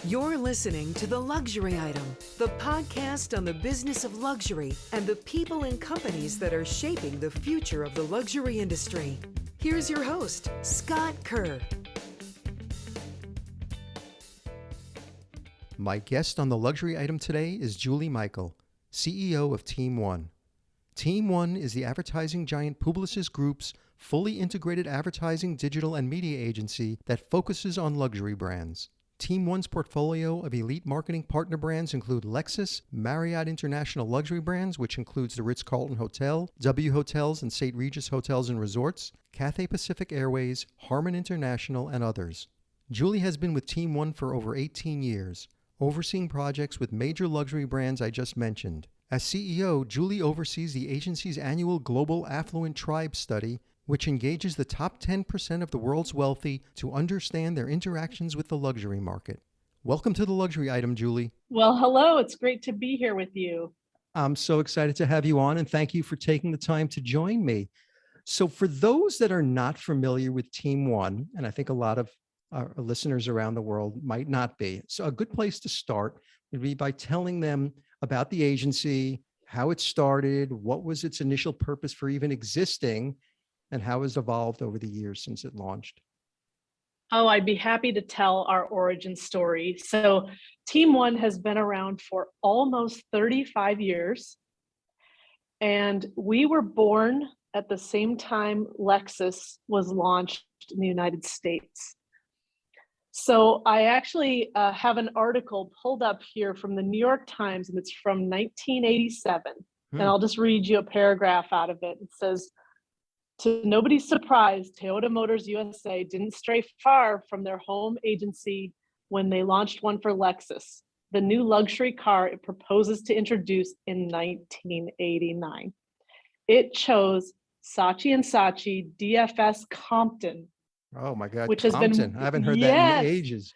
You're listening to The Luxury Item, the podcast on the business of luxury and the people and companies that are shaping the future of the luxury industry. Here's your host, Scott Kerr. My guest on The Luxury Item today is Julie Michael, CEO of Team One. Team One is the advertising giant Publicis Group's fully integrated advertising, digital, and media agency that focuses on luxury brands. Team One's portfolio of elite marketing partner brands include Lexus, Marriott International Luxury Brands, which includes the Ritz-Carlton Hotel, W Hotels and St. Regis Hotels and Resorts, Cathay Pacific Airways, Harman International, and others. Julie has been with Team One for over 18 years, overseeing projects with major luxury brands I just mentioned. As CEO, Julie oversees the agency's annual Global Affluent Tribe study, which engages the top 10% of the world's wealthy to understand their interactions with the luxury market. Welcome to The Luxury Item, Julie. Well, hello. It's great to be here with you. I'm so excited to have you on, and thank you for taking the time to join me. So for those that are not familiar with Team One, and I think a lot of our listeners around the world might not be, so a good place to start would be by telling them about the agency, how it started, what was its initial purpose for even existing, and how it's evolved over the years since it launched. Oh, I'd be happy to tell our origin story. So Team One has been around for almost 35 years. And we were born at the same time Lexus was launched in the United States. So I actually have an article pulled up here from the New York Times, and it's from 1987. And I'll just read you a paragraph out of it. It says, "To nobody's surprise, Toyota Motors USA didn't stray far from their home agency when they launched one for Lexus, the new luxury car it proposes to introduce in 1989. It chose Saatchi & Saatchi DFS Compton." Oh my God, which Compton. has been, I haven't heard that in ages.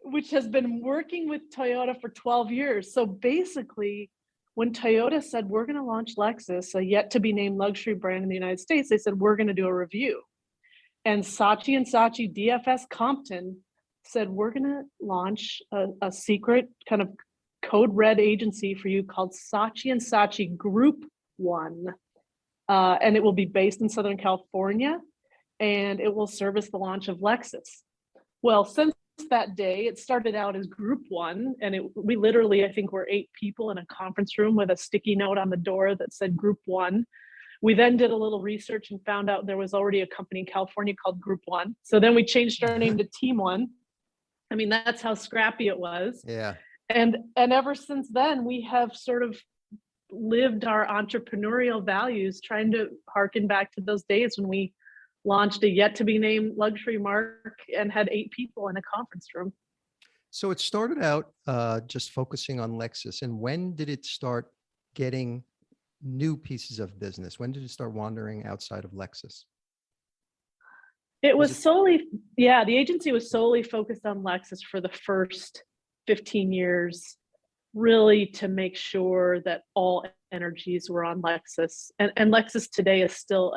Which has been working with Toyota for 12 years. So basically, when Toyota said, we're going to launch Lexus, a yet to be named luxury brand in the United States, they said, we're going to do a review. And Saatchi & Saatchi DFS Compton said, we're going to launch a secret kind of code red agency for you called Saatchi & Saatchi Group One. And it will be based in Southern California, and it will service the launch of Lexus. Well, since that day, it started out as Group One, and we literally, I think, were 8 people in a conference room with a sticky note on the door that said Group One. We then did a little research and found out there was already a company in California called Group One. So then we changed our name to Team One. I mean, that's how scrappy it was. Yeah. And ever since then, we have sort of lived our entrepreneurial values, trying to harken back to those days when we launched a yet to be named luxury mark and had 8 people in a conference room. So it started out just focusing on Lexus. And when did it start getting new pieces of business? When did it start wandering outside of Lexus? It was solely, the agency was solely focused on Lexus for the first 15 years, really to make sure that all energies were on Lexus. And Lexus today is still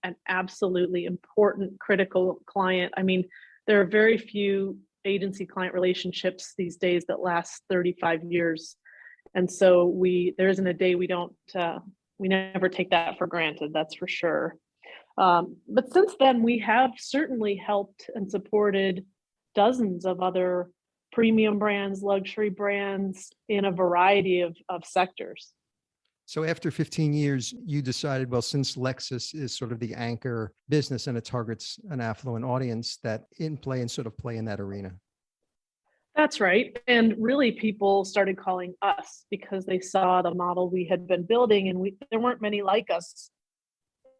an absolutely important, critical client. I mean, there are very few agency client relationships these days that last 35 years. And so there isn't a day we never take that for granted, that's for sure. But since then, we have certainly helped and supported dozens of other premium brands, luxury brands in a variety of sectors. So after 15 years, you decided, well, since Lexus is sort of the anchor business and it targets an affluent audience, that play in that arena. That's right. And really, people started calling us because they saw the model we had been building, and there weren't many like us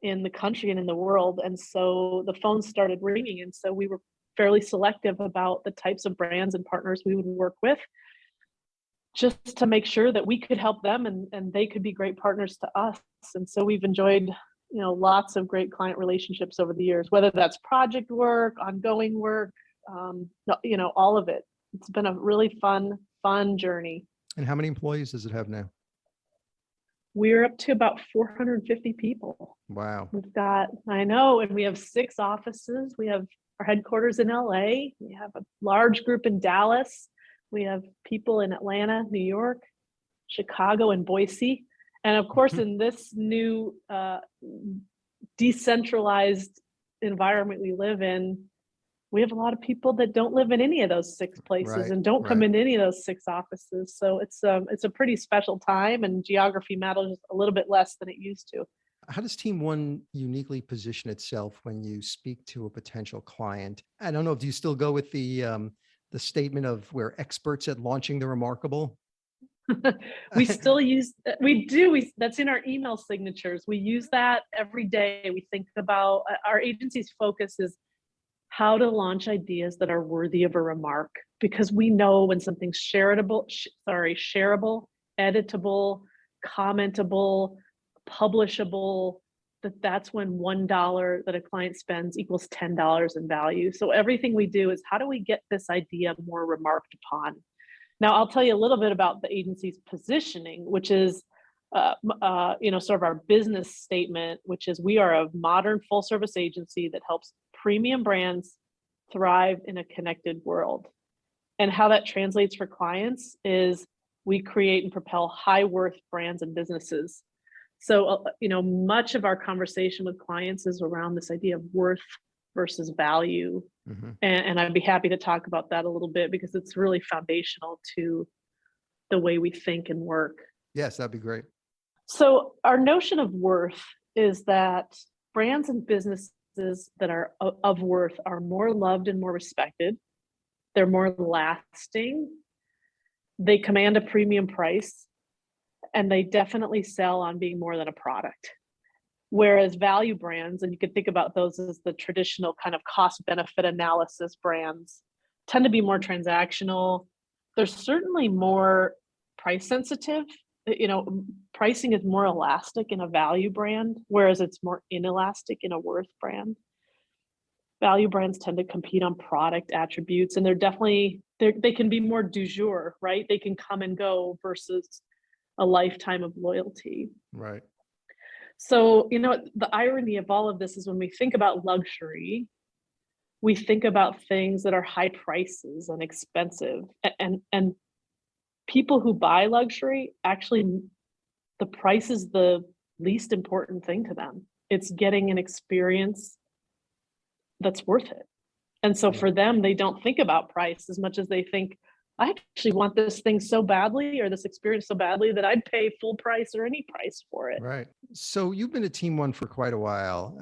in the country and in the world. And so the phones started ringing. And so we were fairly selective about the types of brands and partners we would work with, just to make sure that we could help them and they could be great partners to us. And so we've enjoyed, lots of great client relationships over the years, whether that's project work, ongoing work, all of it. It's been a really fun journey. And how many employees does it have now? We're up to about 450 people. Wow. And we have 6 offices. We have our headquarters in LA. We have a large group in Dallas. We have people in Atlanta, New York, Chicago, and Boise. And of course, in this new decentralized environment we live in, we have a lot of people that don't live in any of those 6 places and don't come into any of those 6 offices. So it's a pretty special time, and geography matters a little bit less than it used to. How does Team One uniquely position itself when you speak to a potential client? I don't know, do you still go with the statement of we're experts at launching the remarkable? We still use, we do, that's in our email signatures. We use that every day. We think about, our agency's focus is how to launch ideas that are worthy of a remark, because we know when something's shareable, editable, commentable, publishable, that's when $1 that a client spends equals $10 in value. So everything we do is how do we get this idea more remarked upon? Now, I'll tell you a little bit about the agency's positioning, which is, sort of our business statement, which is we are a modern full-service agency that helps premium brands thrive in a connected world. And how that translates for clients is we create and propel high-worth brands and businesses. So, much of our conversation with clients is around this idea of worth versus value. And I'd be happy to talk about that a little bit because it's really foundational to the way we think and work. Yes, that'd be great. So our notion of worth is that brands and businesses that are of worth are more loved and more respected. They're more lasting. They command a premium price, and they definitely sell on being more than a product. Whereas value brands, and you could think about those as the traditional kind of cost benefit analysis brands, tend to be more transactional. They're certainly more price sensitive. Pricing is more elastic in a value brand, whereas it's more inelastic in a worth brand. Value brands tend to compete on product attributes, and they can be more du jour, right? They can come and go versus a lifetime of loyalty. Right. So, the irony of all of this is when we think about luxury, we think about things that are high prices and expensive. And people who buy luxury, actually, the price is the least important thing to them. It's getting an experience that's worth it. And so for them, they don't think about price as much as they think, I actually want this thing so badly, or this experience so badly, that I'd pay full price or any price for it. Right. So you've been at Team One for quite a while.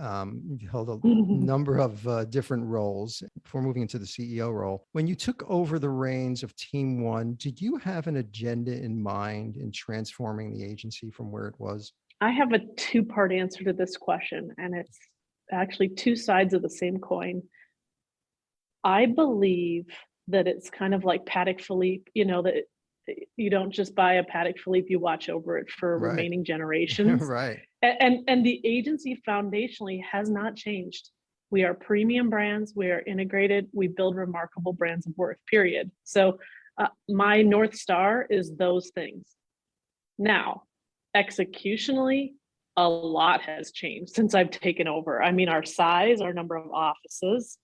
You held a number of different roles before moving into the CEO role. When you took over the reins of Team One, did you have an agenda in mind in transforming the agency from where it was? I have a 2-part answer to this question, and it's actually 2 sides of the same coin. I believe that it's kind of like Patek Philippe, that you don't just buy a Patek Philippe, you watch over it for remaining generations. Right. And the agency foundationally has not changed. We are premium brands, we are integrated, we build remarkable brands of worth, period. So my North Star is those things. Now, executionally, a lot has changed since I've taken over. I mean, our size, our number of offices.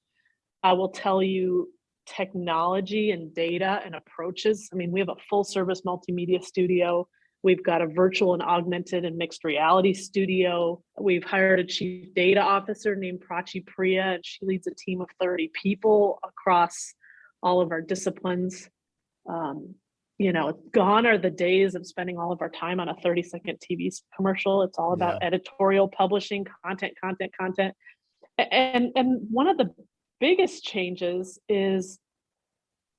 I will tell you, technology and data and approaches. I mean, we have a full service multimedia studio. We've got a virtual and augmented and mixed reality studio. We've hired a chief data officer named Prachi Priya, and she leads a team of 30 people across all of our disciplines. Gone are the days of spending all of our time on a 30-second TV commercial. It's all about editorial publishing, content. And one of the biggest changes is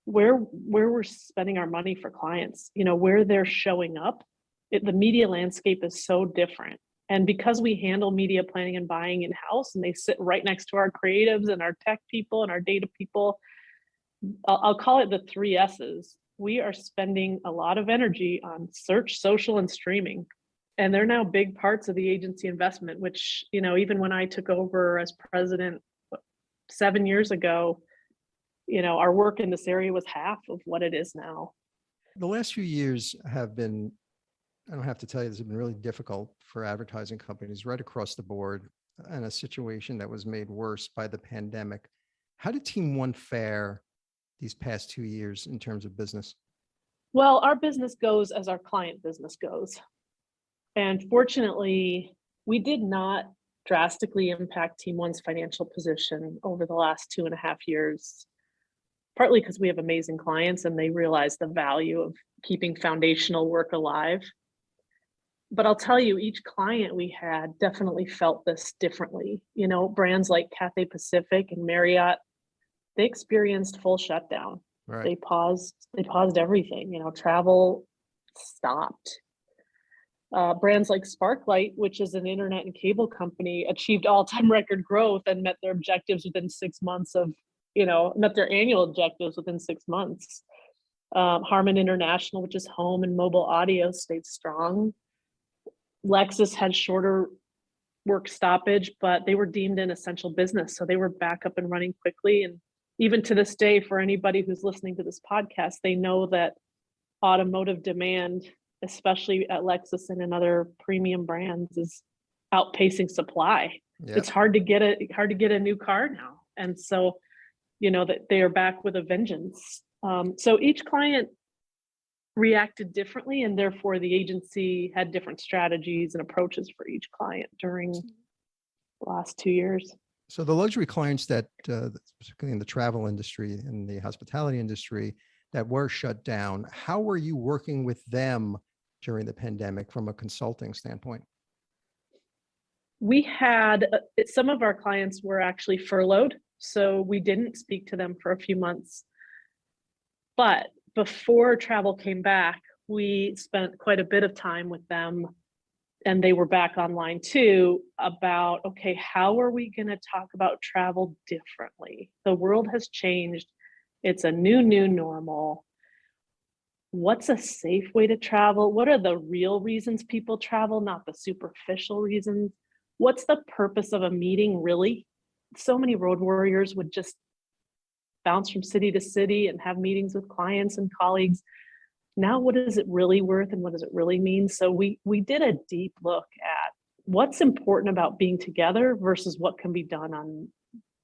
where we're spending our money for clients, where they're showing up. The media landscape is so different. And because we handle media planning and buying in-house, and they sit right next to our creatives and our tech people and our data people, I'll call it the 3 S's. We are spending a lot of energy on search, social, and streaming. And they're now big parts of the agency investment, which, even when I took over as president 7 years ago, our work in this area was half of what it is now. The last few years have been, I don't have to tell you, this has been really difficult for advertising companies right across the board, and a situation that was made worse by the pandemic. How did Team One fare these past 2 years in terms of business? Well, our business goes as our client business goes. And fortunately, we did not drastically impact Team One's financial position over the last 2.5 years, partly because we have amazing clients and they realize the value of keeping foundational work alive. But I'll tell you, each client we had definitely felt this differently. You know, brands like Cathay Pacific and Marriott, they experienced full shutdown. Right. They paused everything. You know, travel stopped. Brands like Sparklight, which is an internet and cable company, achieved all-time record growth and met their objectives within 6 months of, met their annual objectives within 6 months. Harman International, which is home and mobile audio, stayed strong. Lexus had shorter work stoppage, but they were deemed an essential business. So they were back up and running quickly. And even to this day, for anybody who's listening to this podcast, they know that automotive demand, especially at Lexus and in other premium brands, is outpacing supply. Yep. It's hard to get a new car now. And so, that they are back with a vengeance. So each client reacted differently, and therefore the agency had different strategies and approaches for each client during the last 2 years. So the luxury clients that, particularly in the travel industry and the hospitality industry, that were shut down, how were you working with them during the pandemic from a consulting standpoint? We had some of our clients were actually furloughed, so we didn't speak to them for a few months. But before travel came back, we spent quite a bit of time with them, and they were back online too, about, okay, how are we going to talk about travel differently? The world has changed. It's a new normal. What's a safe way to travel? What are the real reasons people travel, not the superficial reasons? What's the purpose of a meeting, really? So many road warriors would just bounce from city to city and have meetings with clients and colleagues. Now, what is it really worth and what does it really mean? So we did a deep look at what's important about being together versus what can be done on,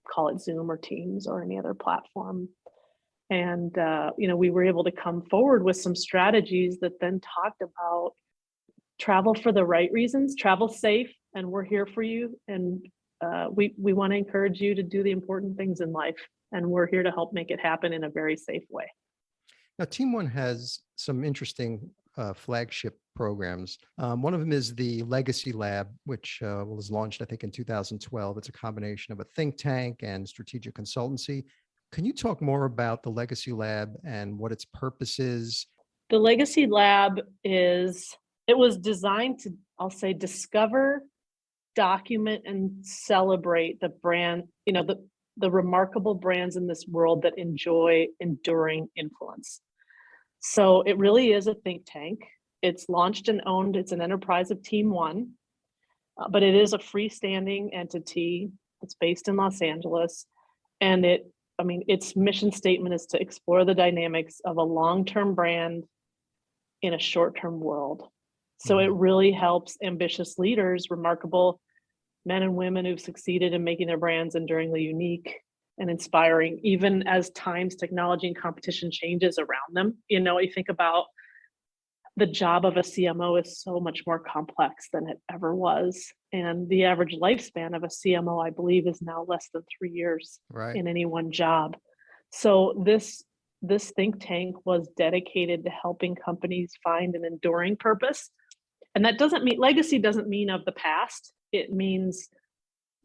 call it Zoom or Teams or any other platform. And, we were able to come forward with some strategies that then talked about travel for the right reasons, travel safe, and we're here for you. And we want to encourage you to do the important things in life. And we're here to help make it happen in a very safe way. Now, Team One has some interesting flagship programs. One of them is the Legacy Lab, which was launched, I think, in 2012. It's a combination of a think tank and strategic consultancy. Can you talk more about the Legacy Lab and what its purpose is? The Legacy Lab it was designed to, I'll say, discover, document, and celebrate the brand, the remarkable brands in this world that enjoy enduring influence. So it really is a think tank. It's launched and owned. It's an enterprise of Team One, but it is a freestanding entity. It's based in Los Angeles. And its mission statement is to explore the dynamics of a long-term brand in a short-term world. So it really helps ambitious leaders, remarkable men and women who've succeeded in making their brands enduringly unique and inspiring, even as times, technology, and competition changes around them. You think about the job of a CMO is so much more complex than it ever was. And the average lifespan of a CMO, I believe, is now less than 3 years in any one job. So this think tank was dedicated to helping companies find an enduring purpose. And that legacy doesn't mean of the past. It means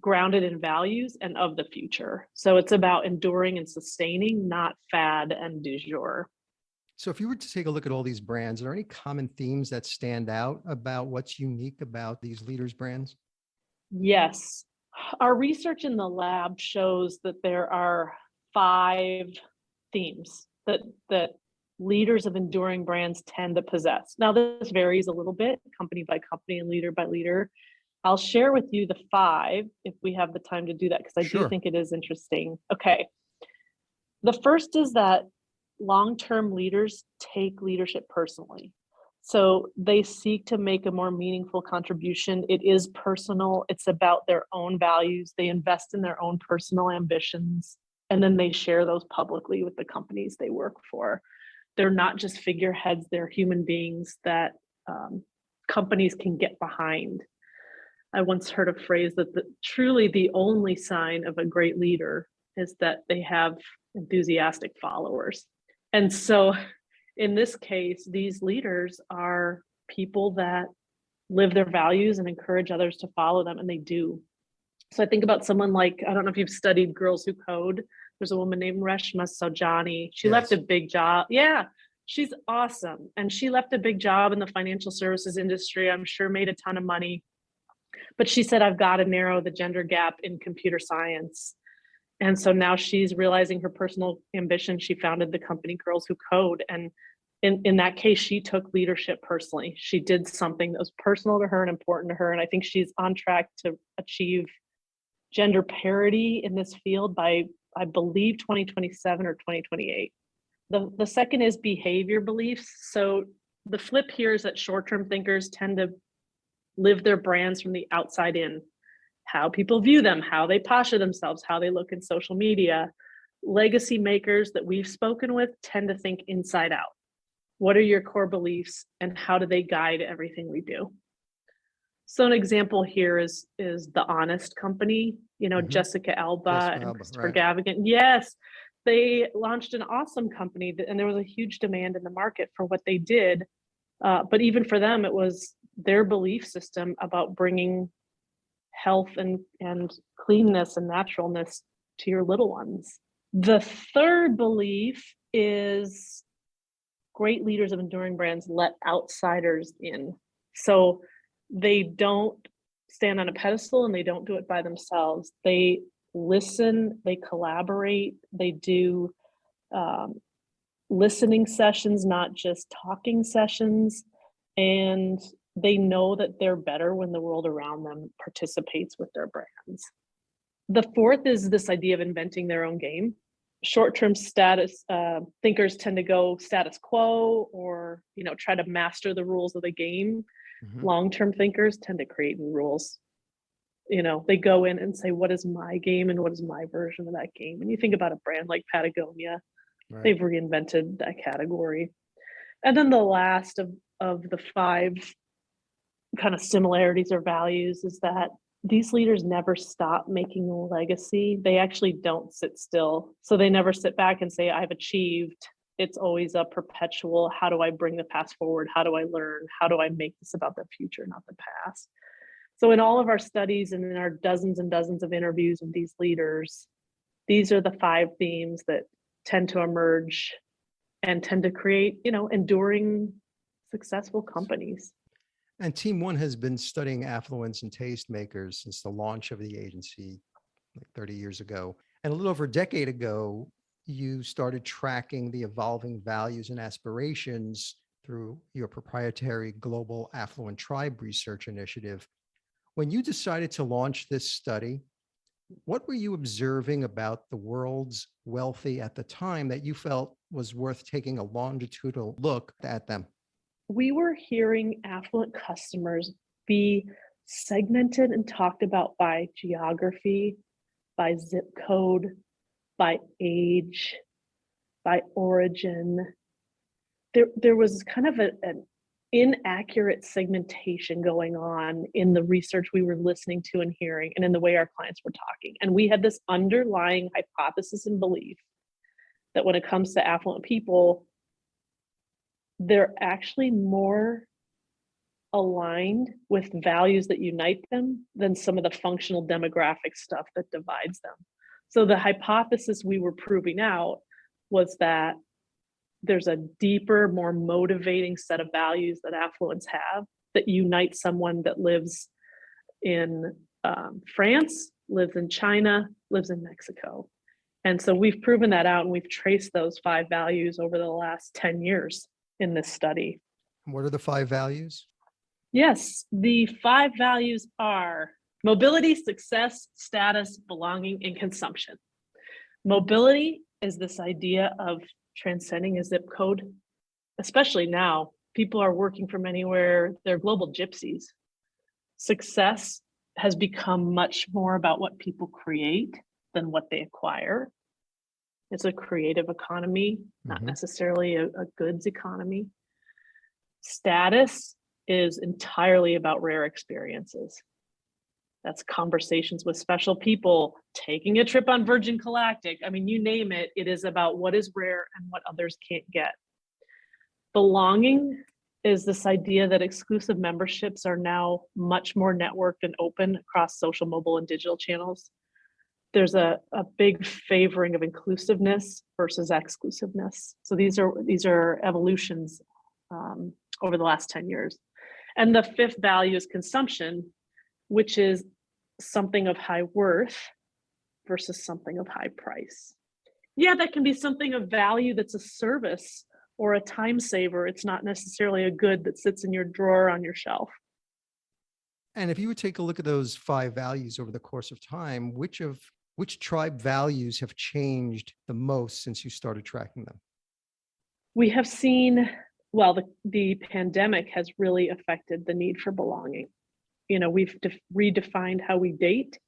grounded in values and of the future. So it's about enduring and sustaining, not fad and du jour. So if you were to take a look at all these brands, are there any common themes that stand out about what's unique about these leaders' brands? Yes. Our research in the lab shows that there are 5 themes that leaders of enduring brands tend to possess. Now, this varies a little bit, company by company and leader by leader. I'll share with you the 5 if we have the time to do that, because I do think it is interesting. Okay. The first is that long-term leaders take leadership personally. So they seek to make a more meaningful contribution. It is personal. It's about their own values. They invest in their own personal ambitions And then they share those publicly with the companies they work for. They're not just figureheads, they're human beings that companies can get behind. I once heard a phrase that truly the only sign of a great leader is that they have enthusiastic followers. And so in this case, these leaders are people that live their values and encourage others to follow them, and they do. So I think about someone like, I don't know if you've studied Girls Who Code. There's a woman named Reshma Saujani. She left a big job. Yeah, she's awesome. And she left a big job in the financial services industry. I'm sure made a ton of money. But she said, I've got to narrow the gender gap in computer science. And so now she's realizing her personal ambition. She founded the company Girls Who Code. And in that case, she took leadership personally. She did something that was personal to her and important to her. And I think she's on track to achieve gender parity in this field by, I believe, 2027 or 2028. The second is behavior beliefs. So the flip here is that short-term thinkers tend to live their brands from the outside in, how people view them, how they posture themselves, how they look in social media. Legacy makers that we've spoken with tend to think inside out. What are your core beliefs and how do they guide everything we do? So an example here is the Honest Company, Jessica Alba and Christopher Gavigan. Yes, they launched an awesome company and there was a huge demand in the market for what they did. But even for them, it was their belief system about bringing health and cleanness and naturalness to your little ones. The third belief is great leaders of enduring brands let outsiders in. So they don't stand on a pedestal and they don't do it by themselves. They listen, they collaborate, they do listening sessions, not just talking sessions. And they know that they're better when the world around them participates with their brands. The fourth is this idea of inventing their own game. Short-term status thinkers tend to go status quo or try to master the rules of the game. Mm-hmm. Long-term thinkers tend to create new rules. They go in and say, what is my game and what is my version of that game? And you think about a brand like Patagonia, right. They've reinvented that category. And then the last of the five kind of similarities or values is that these leaders never stop making a legacy. They actually don't sit still. So they never sit back and say, I've achieved. It's always a perpetual, how do I bring the past forward? How do I learn? How do I make this about the future, not the past? So in all of our studies and in our dozens and dozens of interviews with these leaders, these are the five themes that tend to emerge and tend to create, enduring, successful companies. And Team One has been studying affluence and tastemakers since the launch of the agency like 30 years ago. And a little over a decade ago, you started tracking the evolving values and aspirations through your proprietary Global Affluent Tribe research initiative. When you decided to launch this study, what were you observing about the world's wealthy at the time that you felt was worth taking a longitudinal look at them? We were hearing affluent customers be segmented and talked about by geography, by zip code, by age, by origin. There was kind of an inaccurate segmentation going on in the research we were listening to and hearing and in the way our clients were talking. And we had this underlying hypothesis and belief that when it comes to affluent people, they're actually more aligned with values that unite them than some of the functional demographic stuff that divides them. So the hypothesis we were proving out was that there's a deeper, more motivating set of values that affluents have that unite someone that lives in France, lives in China, lives in Mexico. And so we've proven that out and we've traced those five values over the last 10 years in this study. What are the five values? Yes, the five values are mobility, success, status, belonging, and consumption. Mobility is this idea of transcending a zip code, especially now. People are working from anywhere. They're global gypsies. Success has become much more about what people create than what they acquire. It's a creative economy, not necessarily a goods economy. Status is entirely about rare experiences. That's conversations with special people, taking a trip on Virgin Galactic. I mean, you name it, it is about what is rare and what others can't get. Belonging is this idea that exclusive memberships are now much more networked and open across social, mobile, and digital channels. There's a big favoring of inclusiveness versus exclusiveness. So these are evolutions over the last 10 years. And the fifth value is consumption, which is something of high worth versus something of high price. Yeah, that can be something of value that's a service or a time saver. It's not necessarily a good that sits in your drawer on your shelf. And if you would take a look at those 5 values over the course of time, which tribe values have changed the most since you started tracking them? We have seen, well, the pandemic has really affected the need for belonging. You know, we've redefined how we date.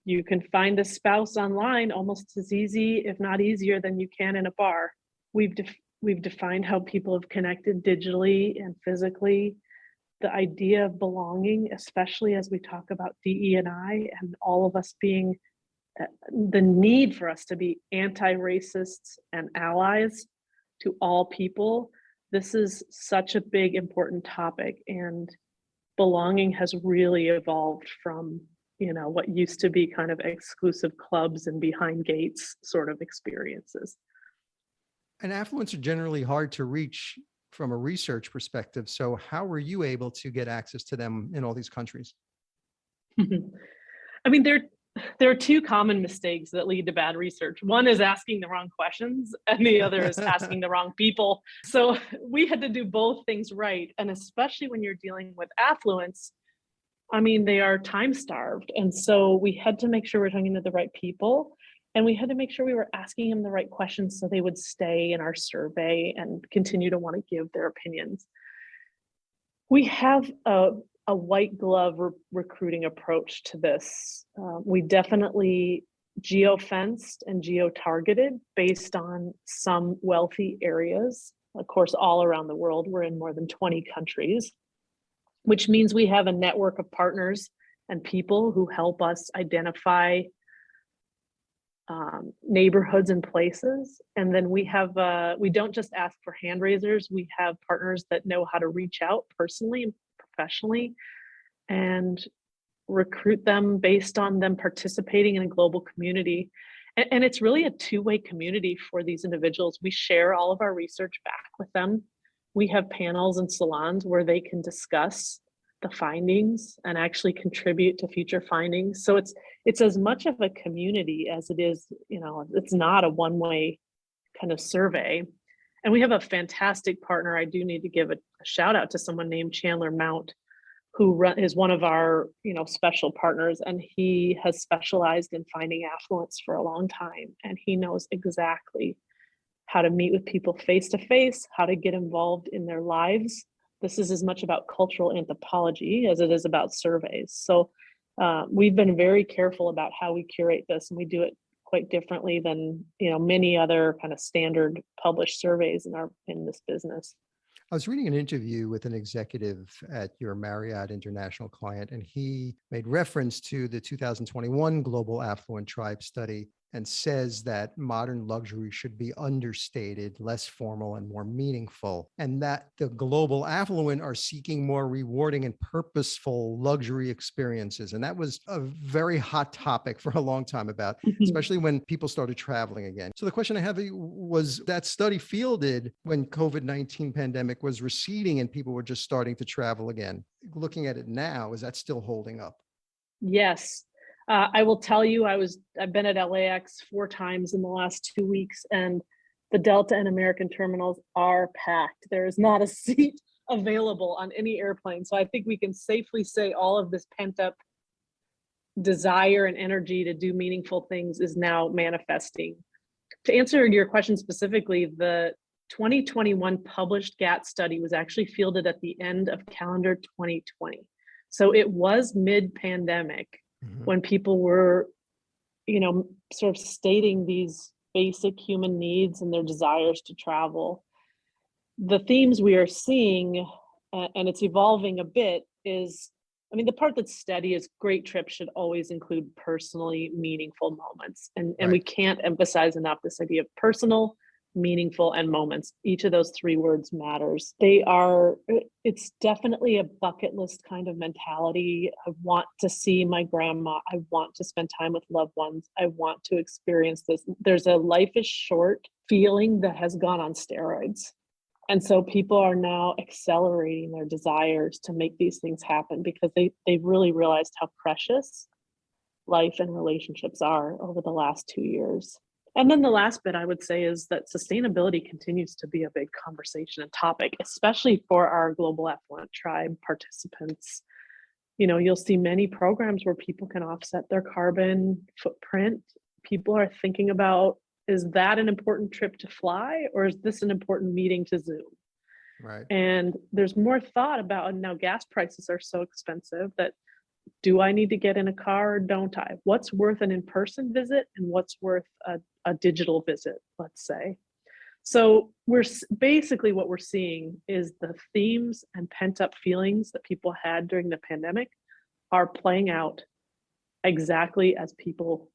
You can find a spouse online almost as easy, if not easier, than you can in a bar. We've defined how people have connected digitally and physically. The idea of belonging, especially as we talk about DE&I and all of us being the need for us to be anti-racists and allies to all people. This is such a big, important topic, and belonging has really evolved from, you know, what used to be kind of exclusive clubs and behind gates sort of experiences. And affluents are generally hard to reach from a research perspective. So how were you able to get access to them in all these countries? I mean, there are 2 common mistakes that lead to bad research. One is asking the wrong questions, and the other is asking the wrong people. So we had to do both things right. And especially when you're dealing with affluents, I mean, they are time starved. And so we had to make sure we're talking to the right people. And we had to make sure we were asking them the right questions so they would stay in our survey and continue to want to give their opinions. We have a white glove recruiting approach to this. We definitely geo-fenced and geo-targeted based on some wealthy areas. Of course, all around the world, we're in more than 20 countries, which means we have a network of partners and people who help us identify neighborhoods and places. And then we don't just ask for hand raisers, we have partners that know how to reach out personally and professionally and recruit them based on them participating in a global community. And it's really a 2-way community for these individuals. We share all of our research back with them. We have panels and salons where they can discuss the findings and actually contribute to future findings. So it's as much of a community as it is, you know, it's not a one-way kind of survey. And we have a fantastic partner. I do need to give a shout out to someone named Chandler Mount, who is one of our, you know, special partners, and he has specialized in finding affluents for a long time, and he knows exactly how to meet with people face to face, how to get involved in their lives. This is as much about cultural anthropology as it is about surveys. So we've been very careful about how we curate this, and we do it quite differently than, you know, many other kind of standard published surveys in this business. I was reading an interview with an executive at your Marriott International client, and he made reference to the 2021 Global Affluent Tribe study and says that modern luxury should be understated, less formal, and more meaningful, and that the global affluent are seeking more rewarding and purposeful luxury experiences. And that was a very hot topic for a long time about, especially when people started traveling again. So the question I have was, that study fielded when COVID-19 pandemic was receding and people were just starting to travel again. Looking at it now, is that still holding up? Yes. I will tell you, I've been at LAX 4 times in the last 2 weeks, and the Delta and American terminals are packed. There is not a seat available on any airplane. So I think we can safely say all of this pent up desire and energy to do meaningful things is now manifesting. To answer your question specifically, the 2021 published GATT study was actually fielded at the end of calendar 2020. So it was mid-pandemic when people were, you know, sort of stating these basic human needs and their desires to travel. The themes we are seeing, and it's evolving a bit, is, I mean, the part that's steady is great trips should always include personally meaningful moments. And we can't emphasize enough this idea of personal, meaningful, and moments. Each of those three words matters. It's definitely a bucket list kind of mentality. I want to see my grandma. I want to spend time with loved ones. I want to experience this. There's a life is short feeling that has gone on steroids. And so people are now accelerating their desires to make these things happen because they've really realized how precious life and relationships are over the last 2 years. And then the last bit I would say is that sustainability continues to be a big conversation and topic, especially for our Global Affluent Tribe participants. You know, you'll see many programs where people can offset their carbon footprint. People are thinking about, is that an important trip to fly, or is this an important meeting to Zoom? Right. And there's more thought about, and now gas prices are so expensive that, do I need to get in a car or don't I? What's worth an in-person visit and what's worth a digital visit, let's say. So we're basically, what we're seeing is the themes and pent-up feelings that people had during the pandemic are playing out exactly as people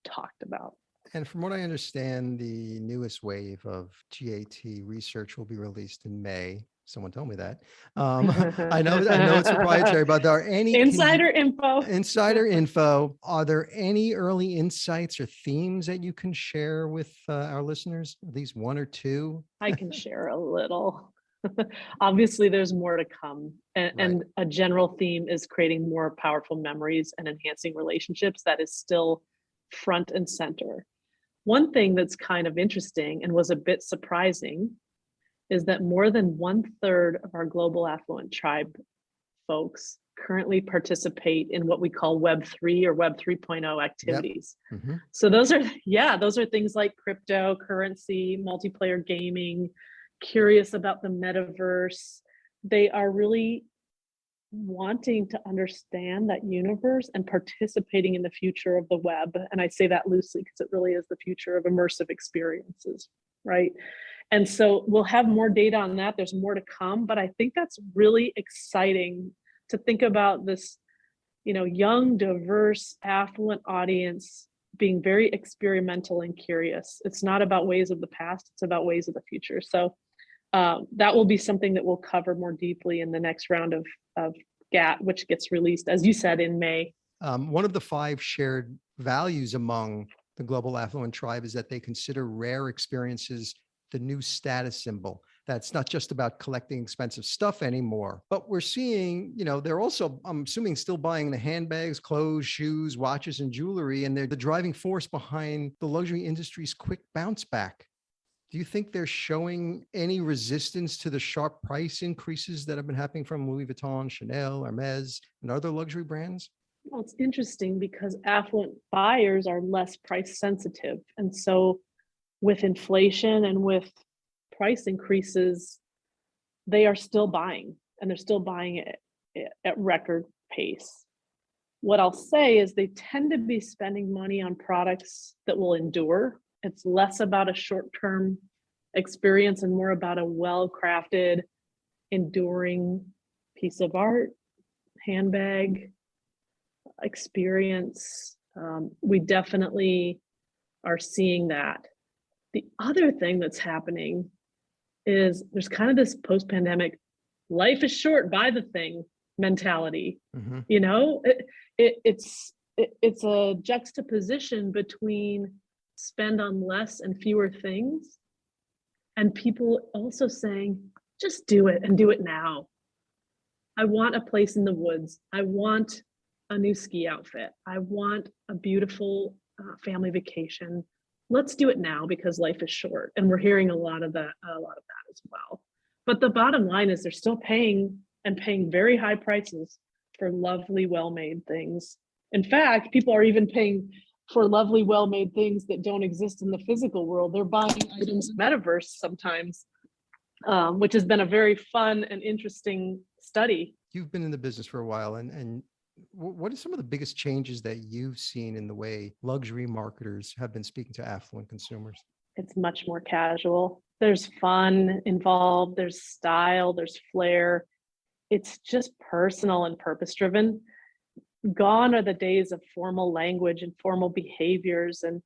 talked about. And from what I understand, the newest wave of GAT research will be released in May. Someone told me that. I know it's proprietary, but are there any insider info? Are there any early insights or themes that you can share with our listeners? At least one or two? I can share a little. Obviously, there's more to come. And a general theme is creating more powerful memories and enhancing relationships. That is still front and center. One thing that's kind of interesting and was a bit surprising is that more than 1/3 of our Global Affluent Tribe folks currently participate in what we call Web 3 or Web 3.0 activities. Yep. Mm-hmm. So those are things like cryptocurrency, multiplayer gaming, curious about the Metaverse. They are really wanting to understand that universe and participating in the future of the web. And I say that loosely because it really is the future of immersive experiences, right? And so we'll have more data on that. There's more to come, but I think that's really exciting to think about this, young, diverse, affluent audience being very experimental and curious. It's not about ways of the past, it's about ways of the future. So that will be something that we'll cover more deeply in the next round of GAT, which gets released, as you said, in May. One of the 5 shared values among the Global Affluent Tribe is that they consider rare experiences the new status symbol. That's not just about collecting expensive stuff anymore, but we're seeing, they're also, I'm assuming, still buying the handbags, clothes, shoes, watches, and jewelry, and they're the driving force behind the luxury industry's quick bounce back. Do you think they're showing any resistance to the sharp price increases that have been happening from Louis Vuitton, Chanel, Hermes, and other luxury brands? Well, it's interesting because affluent buyers are less price sensitive. And so with inflation and with price increases, they are still buying, and they're still buying it at record pace. What I'll say is they tend to be spending money on products that will endure. It's less about a short-term experience and more about a well-crafted, enduring piece of art, handbag, experience. We definitely are seeing that. The other thing that's happening is there's kind of this post-pandemic, life is short, buy the thing mentality. Mm-hmm. It's a juxtaposition between spend on less and fewer things, and people also saying, just do it and do it now. I want a place in the woods. I want a new ski outfit. I want a beautiful family vacation. Let's do it now because life is short. And we're hearing a lot of that as well. But the bottom line is they're still paying very high prices for lovely, well-made things. In fact, people are even paying for lovely, well-made things that don't exist in the physical world. They're buying items in Metaverse sometimes, which has been a very fun and interesting study. You've been in the business for a while, and What are some of the biggest changes that you've seen in the way luxury marketers have been speaking to affluent consumers? It's much more casual. There's fun involved, there's style, there's flair. It's just personal and purpose driven. Gone are the days of formal language and formal behaviors and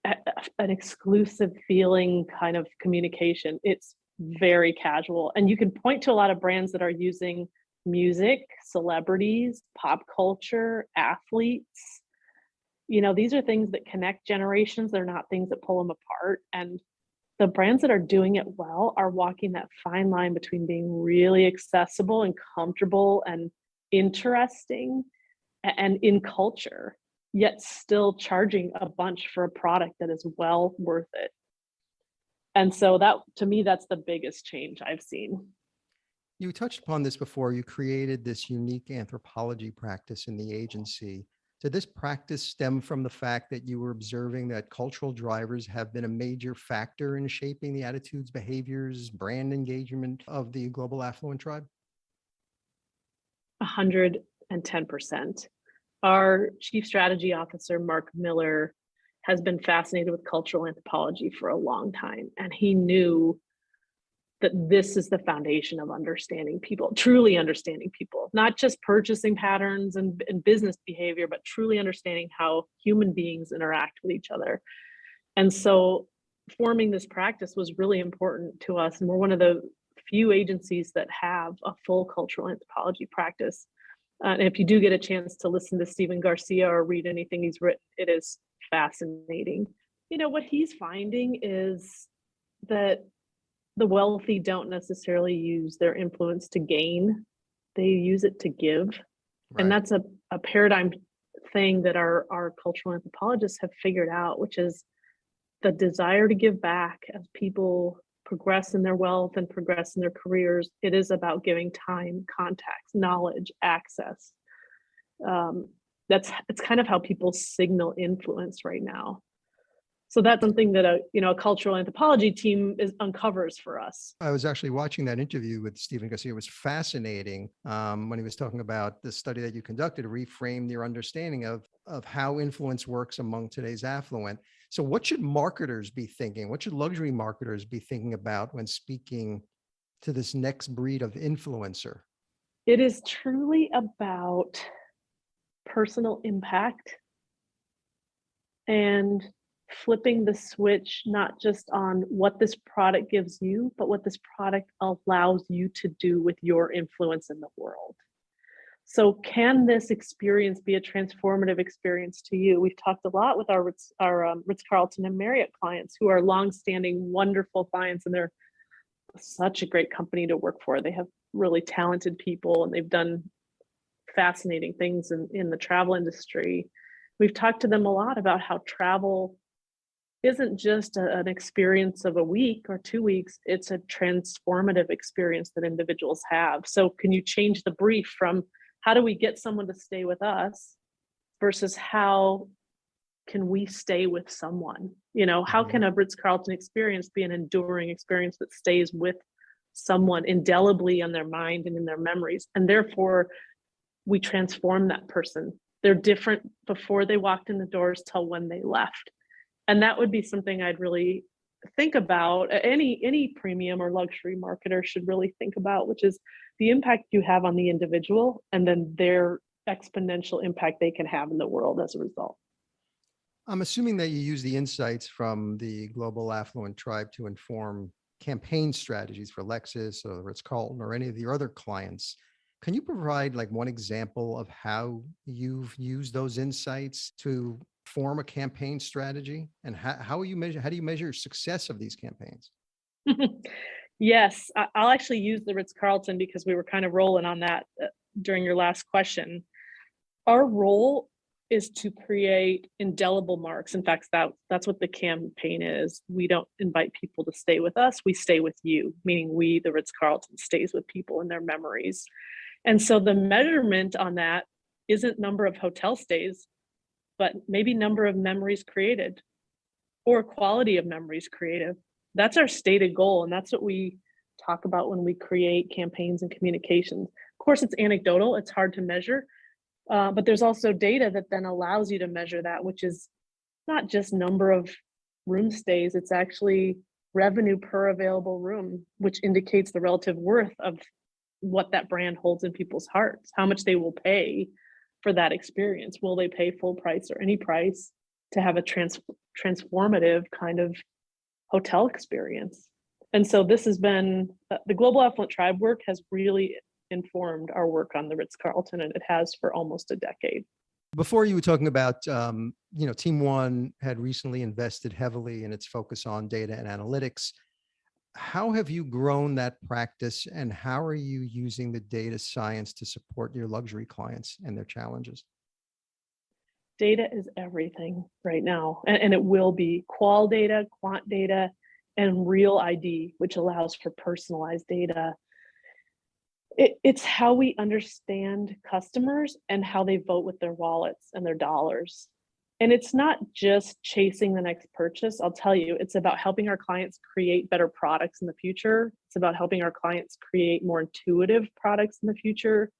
an exclusive feeling kind of communication. It's very casual. And you can point to a lot of brands that are using music, celebrities, pop culture, athletes. These are things that connect generations. They're not things that pull them apart. And the brands that are doing it well are walking that fine line between being really accessible and comfortable and interesting and in culture, yet still charging a bunch for a product that is well worth it. And so that, to me, that's the biggest change I've seen. You touched upon this before. You created this unique anthropology practice in the agency. Did this practice stem from the fact that you were observing that cultural drivers have been a major factor in shaping the attitudes, behaviors, brand engagement of the global affluent tribe? 110%. Our chief strategy officer, Mark Miller, has been fascinated with cultural anthropology for a long time. And he knew that this is the foundation of understanding people, truly understanding people, not just purchasing patterns and business behavior, but truly understanding how human beings interact with each other. And so forming this practice was really important to us. And we're one of the few agencies that have a full cultural anthropology practice. And if you do get a chance to listen to Stephen Garcia or read anything he's written, it is fascinating. What he's finding is that the wealthy don't necessarily use their influence to gain, they use it to give. Right. And that's a paradigm thing that our cultural anthropologists have figured out, which is the desire to give back as people progress in their wealth and progress in their careers. It is about giving time, contacts, knowledge, access. It's kind of how people signal influence right now. So that's something that a cultural anthropology team uncovers for us. I was actually watching that interview with Stephen Garcia. It was fascinating when he was talking about the study that you conducted to reframe your understanding of how influence works among today's affluent. So what should marketers be thinking? What should luxury marketers be thinking about when speaking to this next breed of influencer? It is truly about personal impact and flipping the switch, not just on what this product gives you, but what this product allows you to do with your influence in the world. So can this experience be a transformative experience to you? We've talked a lot with our Ritz-Carlton and Marriott clients who are longstanding, wonderful clients, and they're such a great company to work for. They have really talented people and they've done fascinating things in the travel industry. We've talked to them a lot about how travel isn't just an experience of a week or 2 weeks, it's a transformative experience that individuals have. So can you change the brief from how do we get someone to stay with us versus how can we stay with someone? How can a Ritz-Carlton experience be an enduring experience that stays with someone indelibly on their mind and in their memories? And therefore, we transform that person. They're different before they walked in the doors till when they left. And that would be something I'd really think about. Any premium or luxury marketer should really think about, which is the impact you have on the individual and then their exponential impact they can have in the world as a result. I'm assuming that you use the insights from the Global Affluent Tribe to inform campaign strategies for Lexus or Ritz-Carlton or any of your other clients. Can you provide one example of how you've used those insights to form a campaign strategy, and how do you measure success of these campaigns? Yes, I'll actually use the Ritz-Carlton because we were kind of rolling on that during your last question. Our role is to create indelible marks. In fact, that's what the campaign is. We don't invite people to stay with us. We stay with you, meaning we, the Ritz-Carlton, stays with people in their memories. And so the measurement on that isn't number of hotel stays, but maybe number of memories created or quality of memories created. That's our stated goal. And that's what we talk about when we create campaigns and communications. Of course, it's anecdotal. It's hard to measure, But there's also data that then allows you to measure that, which is not just number of room stays, it's actually revenue per available room, which indicates the relative worth of what that brand holds in people's hearts, how much they will pay for that experience. Will they pay full price or any price to have a transformative kind of hotel experience? And so this has been, the Global Affluent Tribe work has really informed our work on the Ritz-Carlton, and it has for almost a decade. Before, you were talking about, Team One had recently invested heavily in its focus on data and analytics. How have you grown that practice, and how are you using the data science to support your luxury clients and their challenges? Data is everything right now, and it will be qual data, quant data, and real ID, which allows for personalized data. It's how we understand customers and how they vote with their wallets and their dollars. And it's not just chasing the next purchase. I'll tell you, it's about helping our clients create better products in the future. It's about helping our clients create more intuitive products in the future.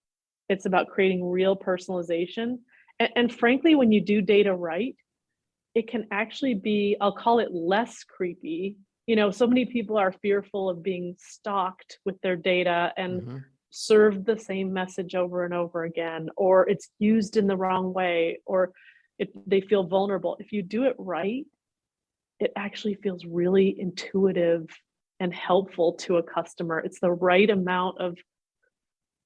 It's about creating real personalization. And frankly, when you do data right, it can actually be, I'll call it less creepy. So many people are fearful of being stalked with their data and served the same message over and over again, or it's used in the wrong way, or they feel vulnerable. If you do it right, it actually feels really intuitive and helpful to a customer. It's the right amount of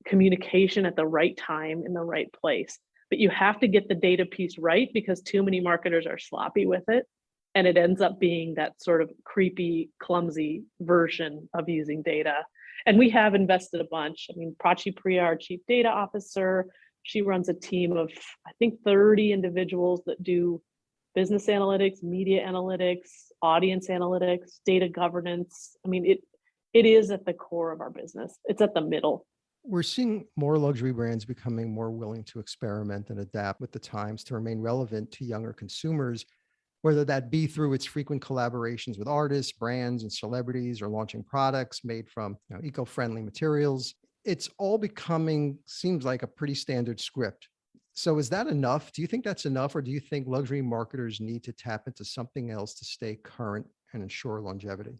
communication at the right time in the right place. But you have to get the data piece right, because too many marketers are sloppy with it. And it ends up being that sort of creepy, clumsy version of using data. And we have invested a bunch. I mean, Prachi Priya, our chief data officer, she runs a team of, I think, 30 individuals that do business analytics, media analytics, audience analytics, data governance. I mean, it is at the core of our business. It's at the middle. We're seeing more luxury brands becoming more willing to experiment and adapt with the times to remain relevant to younger consumers, whether that be through its frequent collaborations with artists, brands, and celebrities, or launching products made from eco-friendly materials. It's all becoming, seems like, a pretty standard script. So is that enough? Do you think that's enough, or do you think luxury marketers need to tap into something else to stay current and ensure longevity?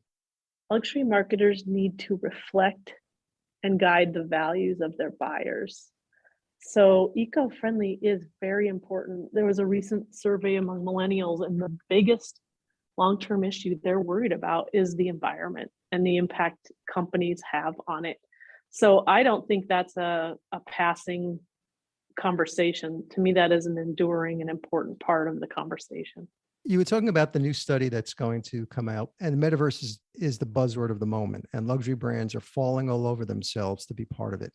Luxury marketers need to reflect and guide the values of their buyers. So eco-friendly is very important. There was a recent survey among millennials, and the biggest long-term issue they're worried about is the environment and the impact companies have on it. So I don't think that's a passing conversation. To me, that is an enduring and important part of the conversation. You were talking about the new study that's going to come out, and the metaverse is the buzzword of the moment, and luxury brands are falling all over themselves to be part of it.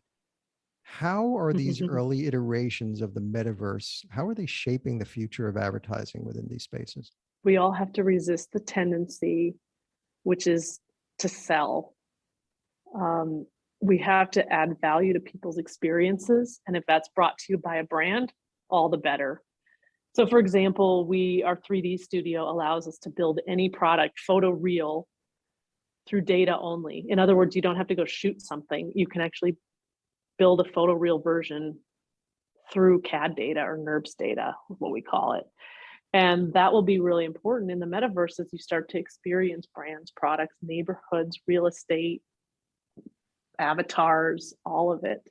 How are these early iterations of the metaverse, how are they shaping the future of advertising within these spaces? We all have to resist the tendency, which is to sell. We have to add value to people's experiences. And if that's brought to you by a brand, all the better. So for example, our 3D studio allows us to build any product photoreal through data only. In other words, you don't have to go shoot something. You can actually build a photoreal version through CAD data, or NURBS data, what we call it. And that will be really important in the metaverse as you start to experience brands, products, neighborhoods, real estate, avatars, all of it.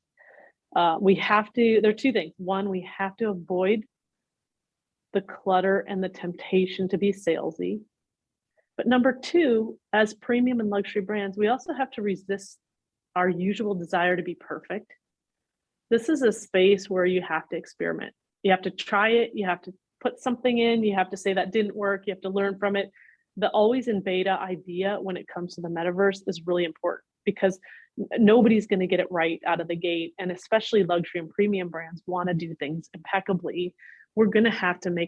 There are two things. One, we have to avoid the clutter and the temptation to be salesy. But number two, as premium and luxury brands, we also have to resist our usual desire to be perfect. This is a space where you have to experiment. You have to try it. You have to put something in. You have to say that didn't work. You have to learn from it. The always in beta idea when it comes to the metaverse is really important, because nobody's going to get it right out of the gate. And especially luxury and premium brands want to do things impeccably. We're going to have to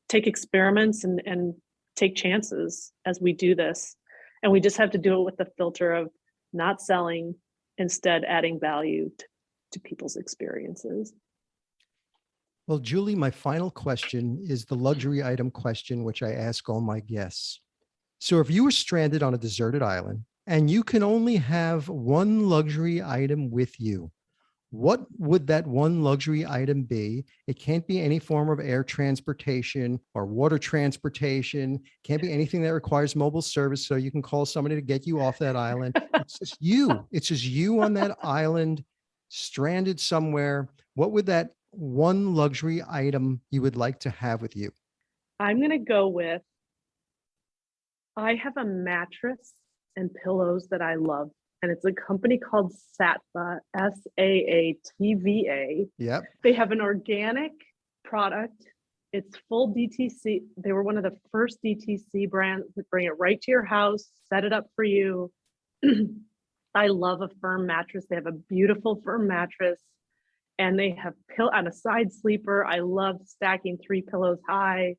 take experiments and take chances as we do this. And we just have to do it with the filter of not selling, instead adding value to people's experiences. Well, Julie, my final question is the luxury item question, which I ask all my guests. So if you were stranded on a deserted island and you can only have one luxury item with you, what would that one luxury item be? It can't be any form of air transportation or water transportation. Can't be anything that requires mobile service so you can call somebody to get you off that island. It's just you. It's just you on that island, stranded somewhere. What would that one luxury item you would like to have with you? I'm going to go with, I have a mattress and pillows that I love. And it's a company called Saatva, Saatva. Yep. They have an organic product. It's full DTC. They were one of the first DTC brands that bring it right to your house, set it up for you. I love a firm mattress. They have a beautiful firm mattress, and they have on a side sleeper. I love stacking 3 pillows high.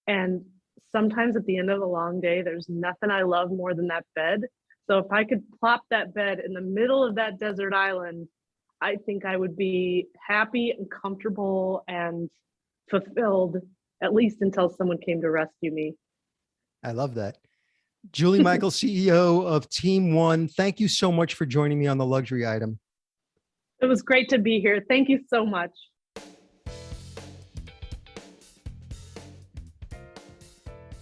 And sometimes at the end of a long day, there's nothing I love more than that bed. So if I could plop that bed in the middle of that desert island, I think I would be happy and comfortable and fulfilled, at least until someone came to rescue me. I love that. Julie Michael, CEO of Team One, thank you so much for joining me on The Luxury Item. It was great to be here. Thank you so much.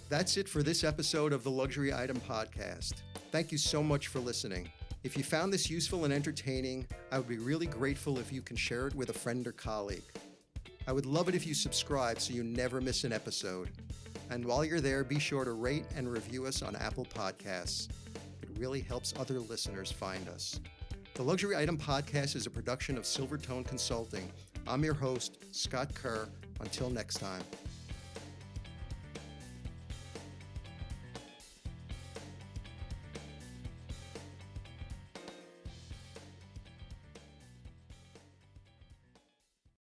That's it for this episode of the Luxury Item Podcast. Thank you so much for listening. If you found this useful and entertaining, I would be really grateful if you can share it with a friend or colleague. I would love it if you subscribe so you never miss an episode. And while you're there, be sure to rate and review us on Apple Podcasts. It really helps other listeners find us. The Luxury Item Podcast is a production of Silvertone Consulting. I'm your host, Scott Kerr. Until next time.